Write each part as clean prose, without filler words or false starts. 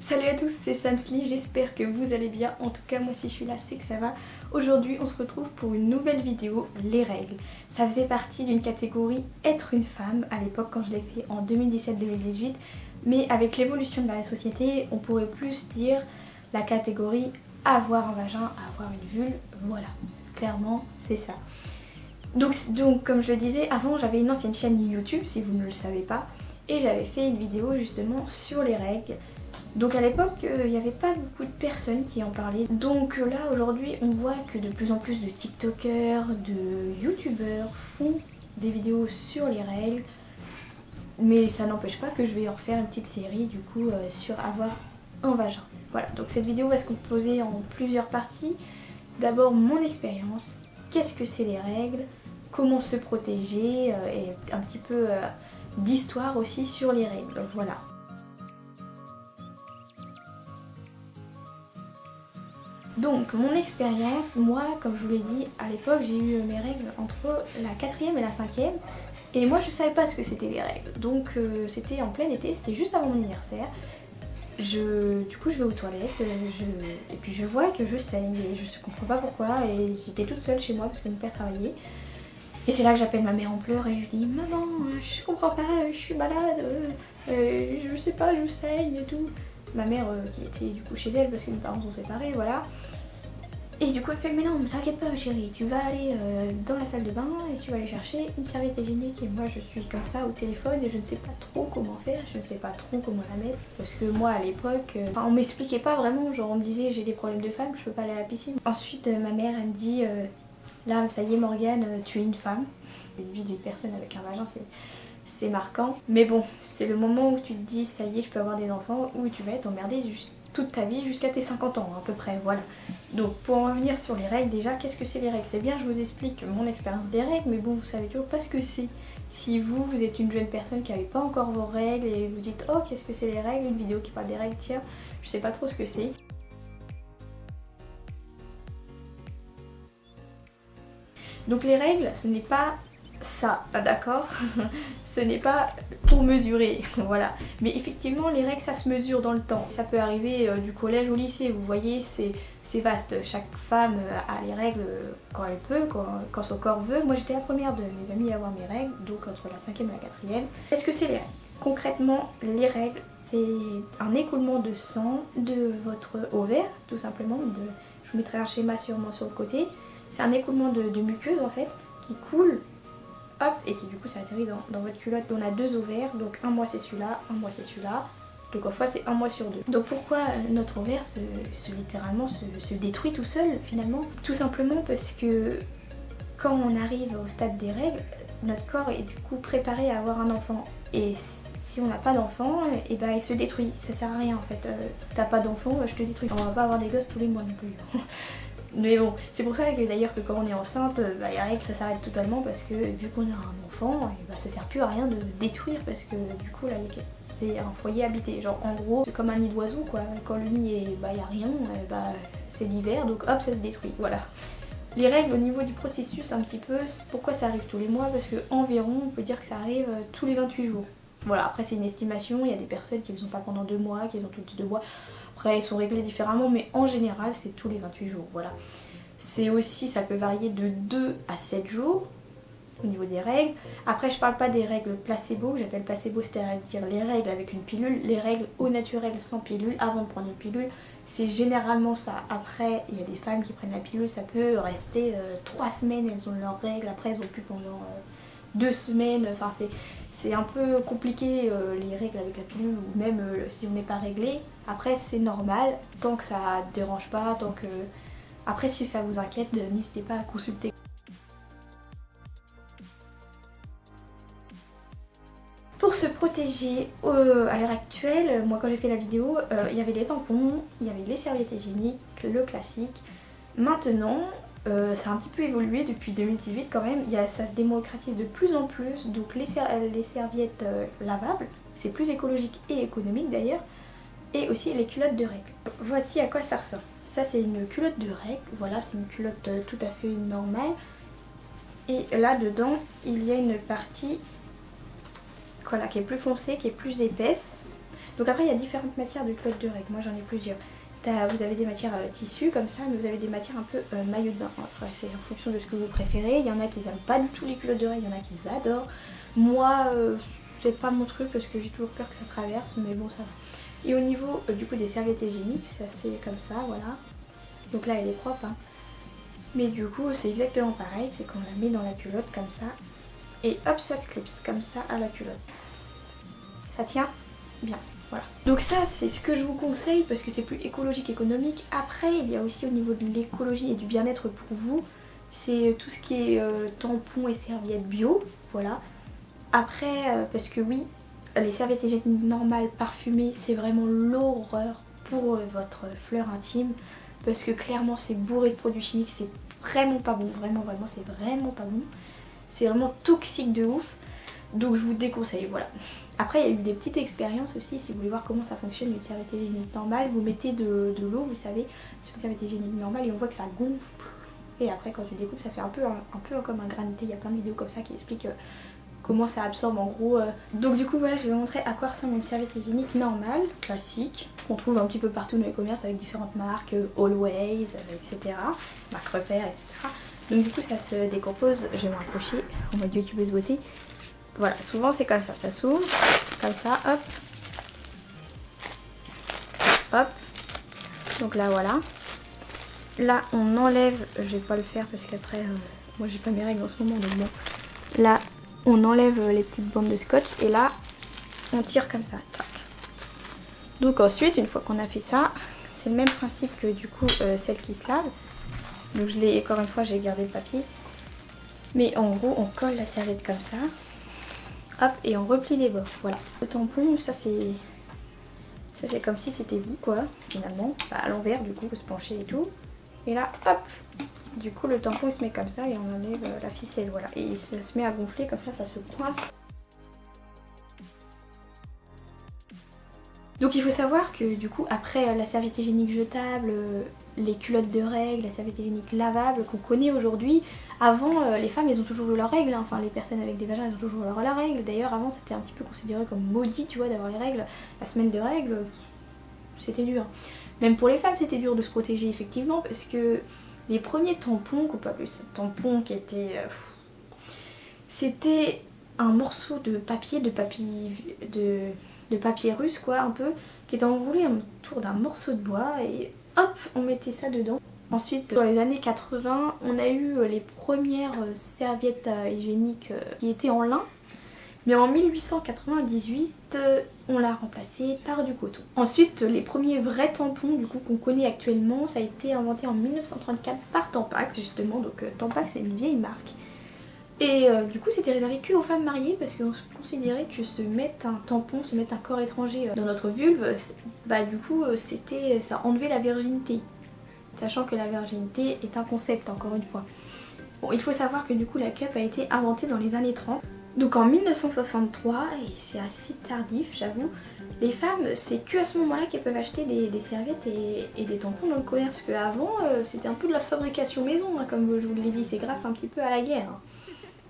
Salut à tous, c'est Samsly, j'espère que vous allez bien. En tout cas moi si je suis là c'est que ça va. Aujourd'hui on se retrouve pour une nouvelle vidéo, les règles. Ça faisait partie d'une catégorie être une femme à l'époque quand je l'ai fait en 2017-2018. Mais avec l'évolution de la société on pourrait plus dire la catégorie avoir un vagin, avoir une vulve, voilà. Clairement c'est ça. Donc comme je le disais, avant j'avais une ancienne chaîne YouTube si vous ne le savez pas. Et j'avais fait une vidéo justement sur les règles. Donc à l'époque, il n'y avait pas beaucoup de personnes qui en parlaient. Donc là aujourd'hui, on voit que de plus en plus de TikTokers, de YouTubeurs font des vidéos sur les règles. Mais ça n'empêche pas que je vais en refaire une petite série du coup sur avoir un vagin. Voilà, donc cette vidéo va se composer en plusieurs parties. D'abord mon expérience, qu'est-ce que c'est les règles, comment se protéger et un petit peu d'histoire aussi sur les règles. Voilà. Donc mon expérience, moi comme je vous l'ai dit à l'époque j'ai eu mes règles entre la 4e et la 5e et moi je savais pas ce que c'était les règles, donc c'était en plein été, c'était juste avant mon anniversaire. Du coup je vais aux toilettes et puis je vois que je saigne et je comprends pas pourquoi et j'étais toute seule chez moi parce que mon père travaillait. Et c'est là que j'appelle ma mère en pleurs et je lui dis maman je comprends pas, je suis malade, je sais pas, je saigne et tout. Ma mère qui était du coup chez elle parce que mes parents sont séparés, voilà. Et du coup elle fait mais non mais t'inquiète pas ma chérie, tu vas aller dans la salle de bain et tu vas aller chercher une serviette hygiénique. Et moi je suis comme ça au téléphone et je ne sais pas trop comment faire, je ne sais pas trop comment la mettre. Parce que moi à l'époque, on m'expliquait pas vraiment, genre on me disait j'ai des problèmes de femme, je peux pas aller à la piscine. Ensuite ma mère elle me dit là ça y est Morgane, tu es une femme. Une vie d'une personne avec un vagin c'est marquant. Mais bon, c'est le moment où tu te dis ça y est je peux avoir des enfants, où tu vas être emmerdée toute ta vie jusqu'à tes 50 ans à peu près, voilà. Donc pour en revenir sur les règles, déjà qu'est-ce que c'est les règles? C'est bien, je vous explique mon expérience des règles, mais bon vous savez toujours pas ce que c'est. Si vous êtes une jeune personne qui n'avait pas encore vos règles et vous dites oh qu'est-ce que c'est les règles, une vidéo qui parle des règles, tiens, je sais pas trop ce que c'est. Donc les règles, ce n'est pas ça, d'accord? Ce n'est pas pour mesurer, voilà. Mais effectivement, les règles, ça se mesure dans le temps. Ça peut arriver du collège au lycée, vous voyez, c'est vaste. Chaque femme a les règles quand elle peut, quand son corps veut. Moi, j'étais la première de mes amies à avoir mes règles, donc entre la 5e et la 4e. Qu'est-ce que c'est les règles? Concrètement, les règles, c'est un écoulement de sang de votre ovaire, tout simplement. Je vous mettrai un schéma sûrement sur le côté. C'est un écoulement de muqueuse en fait, qui coule. Hop, et qui du coup ça atterrit dans votre culotte. On a deux ovaires, donc un mois c'est celui-là, un mois c'est celui-là. Donc en fois c'est un mois sur deux. Donc pourquoi notre ovaire littéralement se détruit tout seul finalement? Tout simplement parce que quand on arrive au stade des règles, notre corps est du coup préparé à avoir un enfant. Et si on n'a pas d'enfant, et ben il se détruit. Ça sert à rien en fait. T'as pas d'enfant, je te détruis. On va pas avoir des gosses tous les mois non plus. Mais bon, c'est pour ça que d'ailleurs que quand on est enceinte, les règles ça s'arrête totalement parce que vu qu'on a un enfant, et ça sert plus à rien de détruire parce que du coup là c'est un foyer habité. Genre en gros c'est comme un nid d'oiseau quoi, quand le nid est y a rien, c'est l'hiver donc hop ça se détruit, voilà. Les règles au niveau du processus un petit peu, pourquoi ça arrive tous les mois? Parce que environ on peut dire que ça arrive tous les 28 jours. Voilà, après c'est une estimation, il y a des personnes qui ne le sont pas pendant 2 mois, qui les ont toutes les 2 mois. Après ils sont réglés différemment mais en général c'est tous les 28 jours, voilà. C'est aussi, ça peut varier de 2 à 7 jours au niveau des règles. Après je parle pas des règles placebo, j'appelle placebo c'est-à-dire les règles avec une pilule, les règles au naturel sans pilule, avant de prendre une pilule. C'est généralement ça. Après il y a des femmes qui prennent la pilule, ça peut rester 3 semaines, elles ont leurs règles, après elles ont plus pendant 2 semaines, enfin c'est un peu compliqué les règles avec la pilule ou même si on n'est pas réglé. Après c'est normal, tant que ça ne dérange pas, tant que... Après si ça vous inquiète, n'hésitez pas à consulter. Pour se protéger à l'heure actuelle, moi quand j'ai fait la vidéo, il y avait les tampons, il y avait les serviettes hygiéniques, le classique. Maintenant, ça a un petit peu évolué depuis 2018 quand même, ça se démocratise de plus en plus, donc les serviettes lavables, c'est plus écologique et économique d'ailleurs, et aussi les culottes de règles. Voici à quoi ça ressemble. Ça c'est une culotte de règles, voilà c'est une culotte tout à fait normale, et là dedans il y a une partie voilà, qui est plus foncée, qui est plus épaisse. Donc après il y a différentes matières de culottes de règles, moi j'en ai plusieurs. Vous avez des matières tissu comme ça, mais vous avez des matières un peu maillot de bain. Après c'est en fonction de ce que vous préférez. Il y en a qui n'aiment pas du tout les culottes de règles, il y en a qui adorent. Moi c'est pas mon truc parce que j'ai toujours peur que ça traverse, mais bon ça va. Et au niveau du coup des serviettes hygiéniques, c'est assez comme ça, voilà. Donc là elle est propre, hein. Mais du coup c'est exactement pareil, c'est qu'on la met dans la culotte comme ça. Et hop, ça se clipse comme ça à la culotte. Ça tient bien. Voilà. Donc ça c'est ce que je vous conseille parce que c'est plus écologique, économique. Après il y a aussi au niveau de l'écologie et du bien-être pour vous, c'est tout ce qui est tampons et serviettes bio, voilà. Après parce que oui, les serviettes hygiéniques normales parfumées c'est vraiment l'horreur pour votre fleur intime parce que clairement c'est bourré de produits chimiques, c'est vraiment pas bon, vraiment c'est vraiment pas bon. C'est vraiment toxique de ouf, donc je vous déconseille, voilà. Après il y a eu des petites expériences aussi, si vous voulez voir comment ça fonctionne une serviette hygiénique normale, vous mettez de l'eau, vous savez, sur une serviette hygiénique normale et on voit que ça gonfle. Et après quand tu découpes ça fait un peu comme un granité, il y a plein de vidéos comme ça qui expliquent comment ça absorbe en gros. Donc du coup voilà, je vais vous montrer à quoi ressemble une serviette hygiénique normale, classique, qu'on trouve un petit peu partout dans les commerces avec différentes marques, Always, etc. Marque Repère, etc. Donc du coup ça se décompose, je vais me rapprocher en mode youtubeuse beauté. Voilà, souvent c'est comme ça s'ouvre, comme ça, hop. Hop. Donc là voilà. Là on enlève, je vais pas le faire parce qu'après, moi j'ai pas mes règles en ce moment donc bon. Là on enlève les petites bandes de scotch et là on tire comme ça, tac. Donc ensuite une fois qu'on a fait ça, c'est le même principe que du coup celle qui se lave. Donc je l'ai, encore une fois j'ai gardé le papier. Mais en gros on colle la serviette comme ça. Hop, et on replie les bords, voilà. Le tampon, ça c'est comme si c'était vous quoi, finalement. Bah, à l'envers du coup, vous se penchez et tout. Et là, hop, du coup le tampon il se met comme ça et on enlève la ficelle, voilà. Et ça se met à gonfler comme ça se coince. Donc il faut savoir que du coup après la serviette hygiénique jetable, les culottes de règles, la serviette hygiénique lavable qu'on connaît aujourd'hui, avant les femmes elles ont toujours eu leurs règles, hein. Enfin les personnes avec des vagins elles ont toujours eu leurs règles. D'ailleurs avant c'était un petit peu considéré comme maudit tu vois d'avoir les règles. La semaine de règles c'était dur. Même pour les femmes c'était dur de se protéger effectivement parce que les premiers tampons, qu'on peut appeler ça tampons, qui étaient... c'était un morceau de papier russe quoi un peu, qui était enroulé autour d'un morceau de bois et hop on mettait ça dedans. Ensuite dans les années 80 on a eu les premières serviettes hygiéniques qui étaient en lin, mais en 1898 on l'a remplacé par du coton. Ensuite les premiers vrais tampons du coup qu'on connaît actuellement, ça a été inventé en 1934 par Tampax justement, donc Tampax c'est une vieille marque. Et du coup c'était réservé que aux femmes mariées parce qu'on considérait que se mettre un tampon, se mettre un corps étranger dans notre vulve, bah du coup ça enlevait la virginité. Sachant que la virginité est un concept encore une fois. Bon il faut savoir que du coup la cup a été inventée dans les années 30. Donc en 1963, et c'est assez tardif j'avoue, les femmes c'est que à ce moment là qu'elles peuvent acheter des serviettes et des tampons dans le commerce. Parce qu'avant c'était un peu de la fabrication maison hein, comme je vous l'ai dit, c'est grâce un petit peu à la guerre. Hein.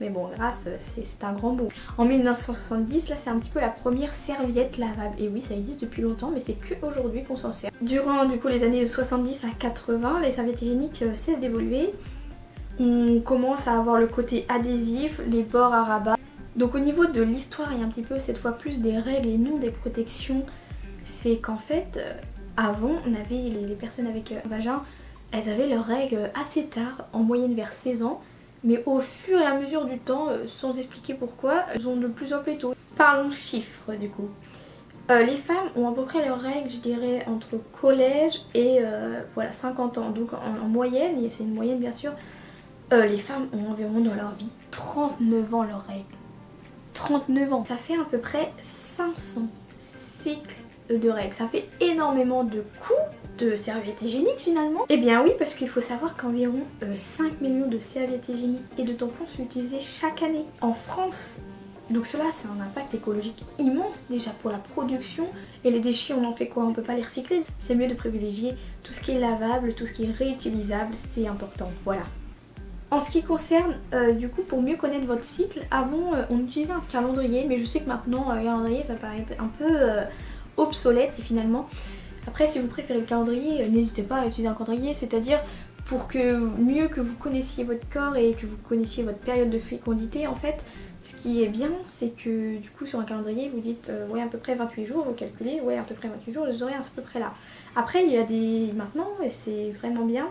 Mais bon, grâce, c'est un grand mot. En 1970, là, c'est un petit peu la première serviette lavable. Et oui, ça existe depuis longtemps, mais c'est qu'aujourd'hui qu'on s'en sert. Durant, du coup, les années 70 à 80, les serviettes hygiéniques cessent d'évoluer. On commence à avoir le côté adhésif, les bords à rabat. Donc au niveau de l'histoire, il y a un petit peu cette fois plus des règles et non des protections. C'est qu'en fait, avant, on avait les personnes avec un vagin, elles avaient leurs règles assez tard, en moyenne vers 16 ans. Mais au fur et à mesure du temps, sans expliquer pourquoi, elles ont de plus en plus tôt. Parlons chiffres du coup. Les femmes ont à peu près leurs règles, je dirais, entre collège et voilà, 50 ans. Donc en moyenne, et c'est une moyenne bien sûr, les femmes ont environ dans leur vie 39 ans leurs règles. 39 ans, ça fait à peu près 500 cycles de règles. Ça fait énormément de coups de serviettes hygiéniques finalement. Eh bien oui, parce qu'il faut savoir qu'environ 5 millions de serviettes hygiéniques et de tampons sont utilisés chaque année en France. Donc cela c'est un impact écologique immense déjà pour la production, et les déchets on en fait quoi, on peut pas les recycler. C'est mieux de privilégier tout ce qui est lavable, tout ce qui est réutilisable, c'est important, voilà. En ce qui concerne du coup pour mieux connaître votre cycle, avant on utilisait un calendrier, mais je sais que maintenant un calendrier ça paraît un peu obsolète et finalement après si vous préférez le calendrier, n'hésitez pas à utiliser un calendrier, c'est-à-dire pour que mieux que vous connaissiez votre corps et que vous connaissiez votre période de fécondité en fait. Ce qui est bien, c'est que du coup sur un calendrier vous dites ouais à peu près 28 jours, vous calculez, ouais à peu près 28 jours, vous aurez à peu près là. Après il y a des, maintenant et c'est vraiment bien,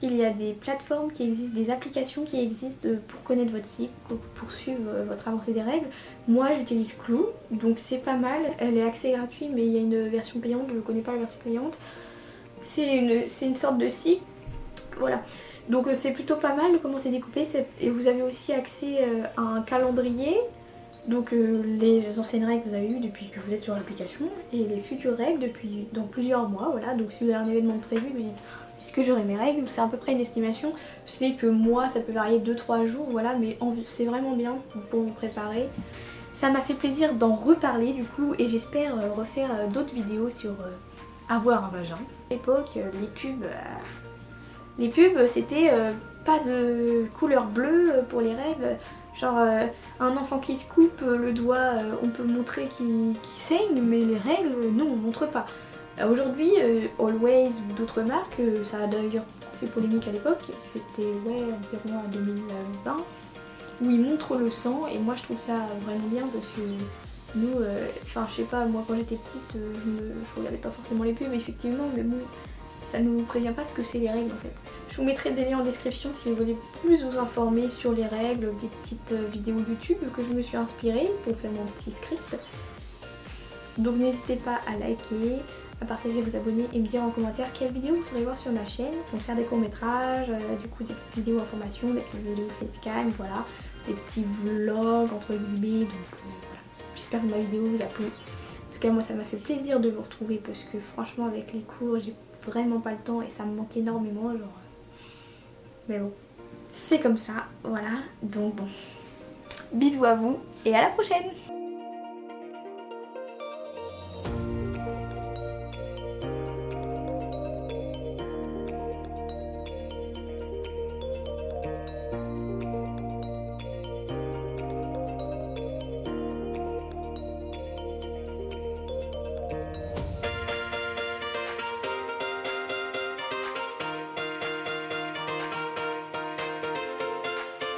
il y a des plateformes qui existent, des applications qui existent pour connaître votre cycle, pour suivre votre avancée des règles. Moi j'utilise Clue, donc c'est pas mal, elle est accès gratuit mais il y a une version payante, je ne connais pas la version payante. C'est une sorte de cycle, voilà. Donc c'est plutôt pas mal comment c'est découpé et vous avez aussi accès à un calendrier. Donc les anciennes règles que vous avez eues depuis que vous êtes sur l'application et les futures règles depuis dans plusieurs mois. Voilà, donc si vous avez un événement prévu, vous dites est-ce que j'aurai mes règles, c'est à peu près une estimation. Je sais que moi ça peut varier 2-3 jours, voilà, mais c'est vraiment bien pour vous préparer. Ça m'a fait plaisir d'en reparler du coup et j'espère refaire d'autres vidéos sur avoir un vagin. À l'époque, les pubs c'était pas de couleur bleue pour les règles. Genre un enfant qui se coupe le doigt, on peut montrer qu'il saigne, mais les règles, non, on montre pas. Aujourd'hui, Always ou d'autres marques, ça a d'ailleurs fait polémique à l'époque, c'était ouais, environ en 2020, où ils montrent le sang, et moi je trouve ça vraiment bien parce que nous, enfin je sais pas, moi quand j'étais petite, je regardais pas forcément les pubs effectivement, mais bon, ça nous prévient pas ce que c'est les règles en fait. Je vous mettrai des liens en description si vous voulez plus vous informer sur les règles, des petites vidéos YouTube que je me suis inspirée pour faire mon petit script. Donc n'hésitez pas à liker, à partager, vous abonner et me dire en commentaire quelles vidéos vous voudrez voir sur ma chaîne. Donc faire des courts-métrages, du coup des petites vidéos informations, des petites vidéos facecam, voilà, des petits vlogs entre guillemets, donc voilà. J'espère que ma vidéo vous a plu. En tout cas moi ça m'a fait plaisir de vous retrouver parce que franchement avec les cours j'ai vraiment pas le temps et ça me manque énormément genre. Mais bon, c'est comme ça, voilà. Donc bon, bisous à vous et à la prochaine.